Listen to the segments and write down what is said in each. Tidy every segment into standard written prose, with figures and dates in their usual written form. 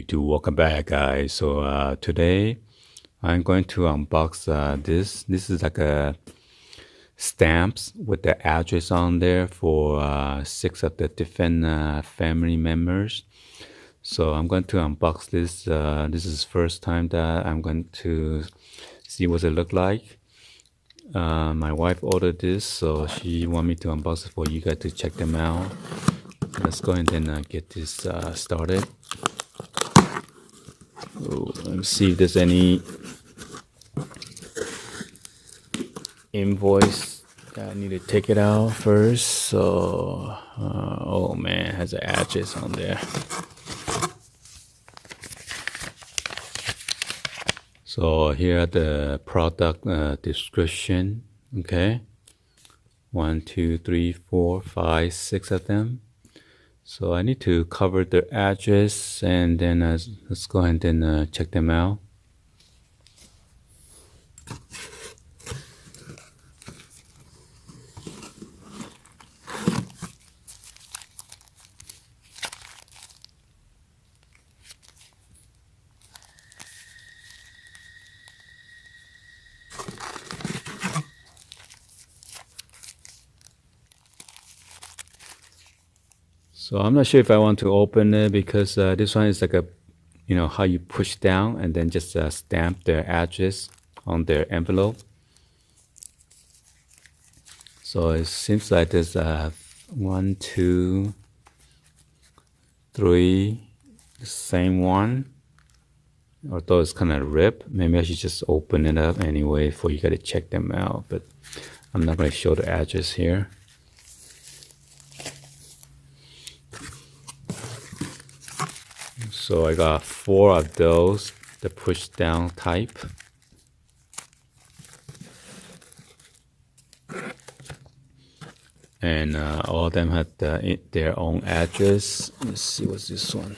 YouTube, welcome back, guys. So today I'm going to unbox this. This is like a stamps with the address on there for 6 of the different family members. So I'm going to unbox this. This is first time that I'm going to see what it look like. My wife ordered this, so she want me to unbox it for you guys to check them out. Let's go ahead and get this started. Let me see if there's any invoice that I need to take it out first. So, oh man, it has an address on there. So here are the product description. Okay, 1, 2, 3, 4, 5, 6 of them. So I need to cover the address, and then let's go ahead and check them out. So I'm not sure if I want to open it because this one is like a, how you push down and then just stamp their address on their envelope. So it seems like there's 1, 2, 3, the same one. Although it's kind of ripped, maybe I should just open it up anyway for you guys to check them out. But I'm not going to show the address here. So I got 4 of those, the push down type. And all of them had their own address. Let's see, what's this one?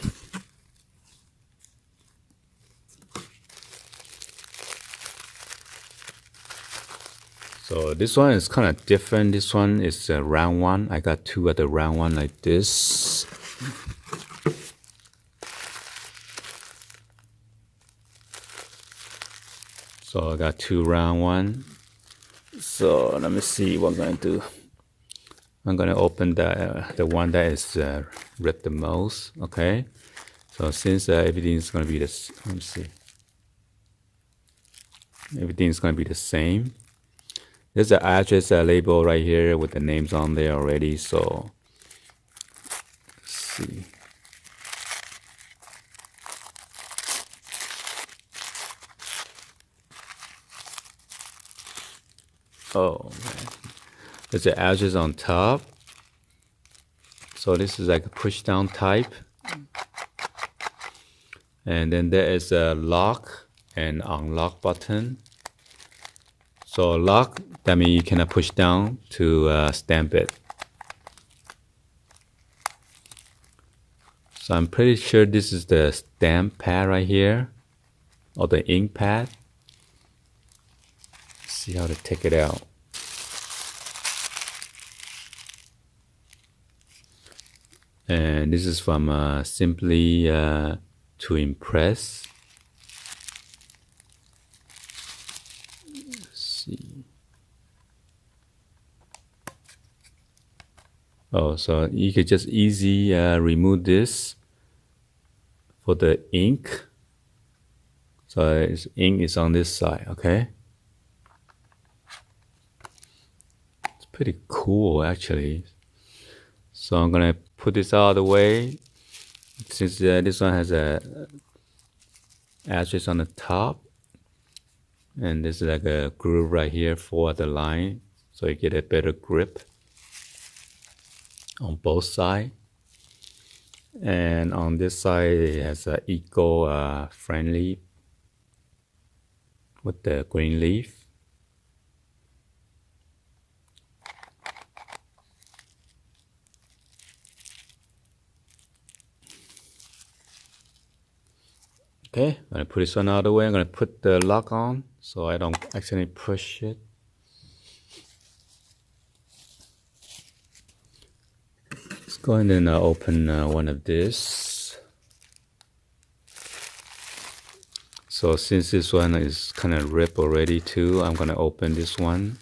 So this one is kind of different. This one is a round one. I got 2 of the round one like this. So I got 2 round one. So let me see what I'm going to do. I'm going to open the one that is ripped the most. Okay. So since everything's going to be this, let me see. Everything's going to be the same. There's an address label right here with the names on there already. So let's see. Oh man, there's an address on top. So this is like a push down type. And then there is a lock and unlock button. So lock, that means you cannot push down to stamp it. So I'm pretty sure this is the stamp pad right here, or the ink pad. Let's see how to take it out. And this is from Simply to Impress. Let's see. Oh, so you could just easy remove this for the ink. So ink is on this side, okay? It's pretty cool actually. So I'm gonna put this out of the way. Since this one has a address on the top, and this is like a groove right here for the line, so you get a better grip on both sides. And on this side, it has a eco-friendly with the green leaf. Okay, I'm gonna put this one out of the way. I'm gonna put the lock on so I don't accidentally push it. Let's go ahead and open one of this. So since this one is kind of ripped already too, I'm gonna open this one.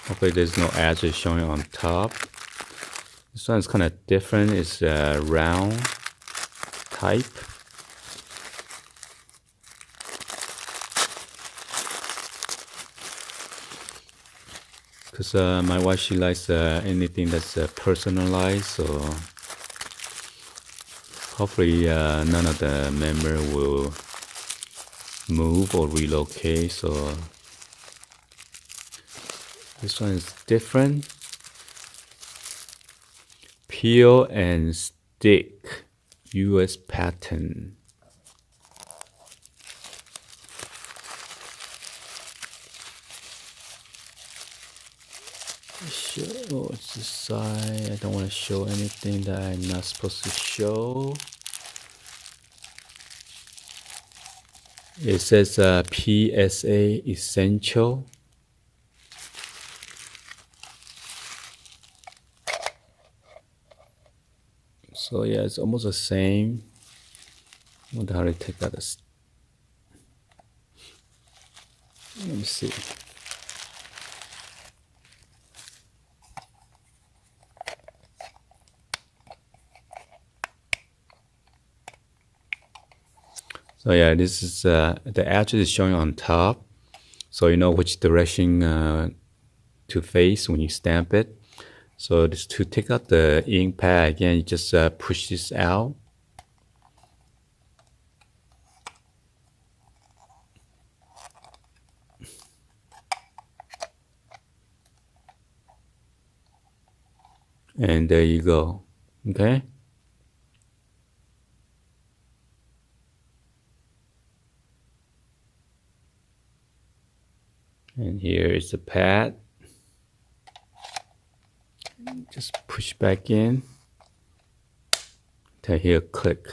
Hopefully there's no edges showing on top. This one is kind of different. It's a round type. Because my wife, she likes anything that's personalized, so hopefully none of the member will move or relocate. So this one is different. Peel and stick, US patent. Show this side. I don't want to show anything that I'm not supposed to show. It says PSA Essential. So yeah, it's almost the same. I wonder how to take that. Let me see. So yeah, this is the address is showing on top, so you know which direction to face when you stamp it. So just to take out the ink pad again, you just push this out. And there you go. Okay. And here is the pad. Just push back in. Till here, click.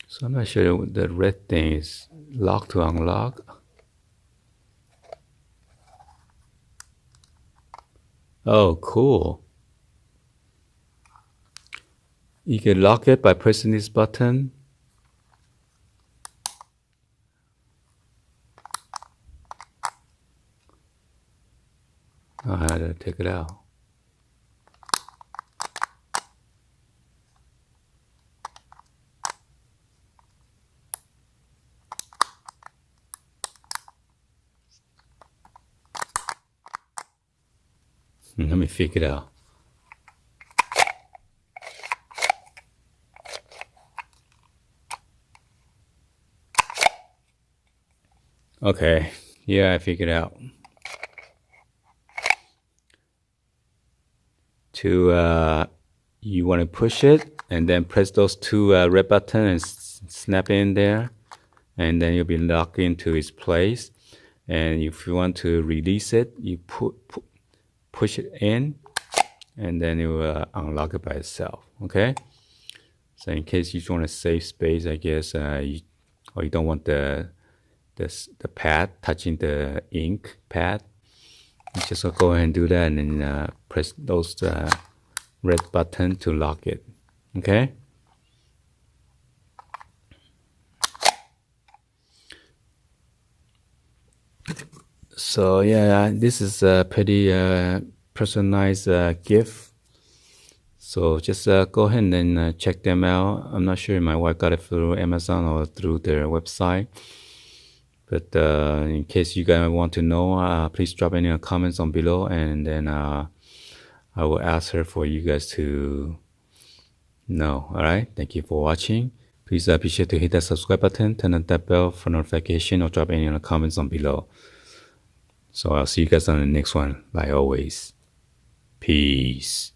So I'm not sure the red thing is lock to unlock. Oh, cool. You can lock it by pressing this button. I had to take it out. Let me figure it out. Okay, yeah, I figured out. You want to push it and then press those two red buttons and snap it in there, and then you'll be locked into its place. And if you want to release it, you push it in, and then it will unlock it by itself. Okay. So in case you want to save space, I guess, or you don't want the pad touching the ink pad, you just go ahead and do that, and then press those red button to lock it. Okay. So yeah, this is a pretty personalized gift. So just go ahead and then check them out. I'm not sure if my wife got it through Amazon or through their website. But in case you guys want to know, please drop any comments on below, and then I will ask her for you guys to know. All right. Thank you for watching. Please be sure to hit that subscribe button, turn on that bell for notification, or drop any comments on below. So I'll see you guys on the next one, like always. Peace.